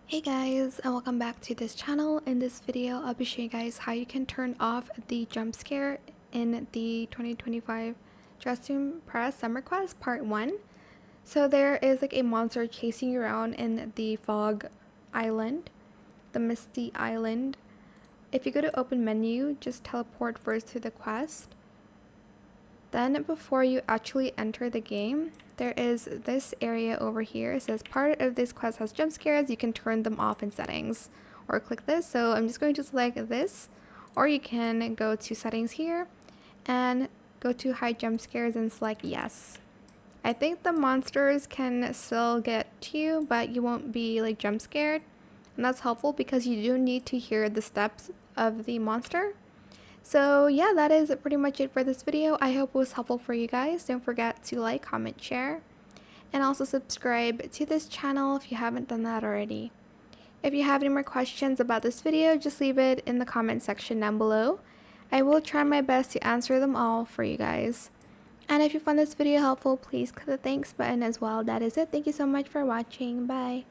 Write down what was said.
Hey guys, and welcome back to this channel. In this video, I'll be showing you guys how you can turn off the jump scare in the 2025 Dress Room Press Summer Quest Part 1. So there is like a monster chasing you around in the fog island, the misty island. If you go to open menu, just teleport first to the quest. Then before you actually enter the game, there is this area over here. It says part of this quest has jump scares. You can turn them off in settings or click this. So I'm just going to select this, or you can go to settings here and go to hide jump scares and select yes. I think the monsters can still get to you, but you won't be like jump scared. And that's helpful because you do need to hear the steps of the monster. So yeah, that is pretty much it for this video. I hope it was helpful for you guys. Don't forget to like, comment, share, and also subscribe to this channel if you haven't done that already. If you have any more questions about this video, just leave it in the comment section down below. I will try my best to answer them all for you guys. And if you found this video helpful, please click the thanks button as well. That is it. Thank you so much for watching. Bye.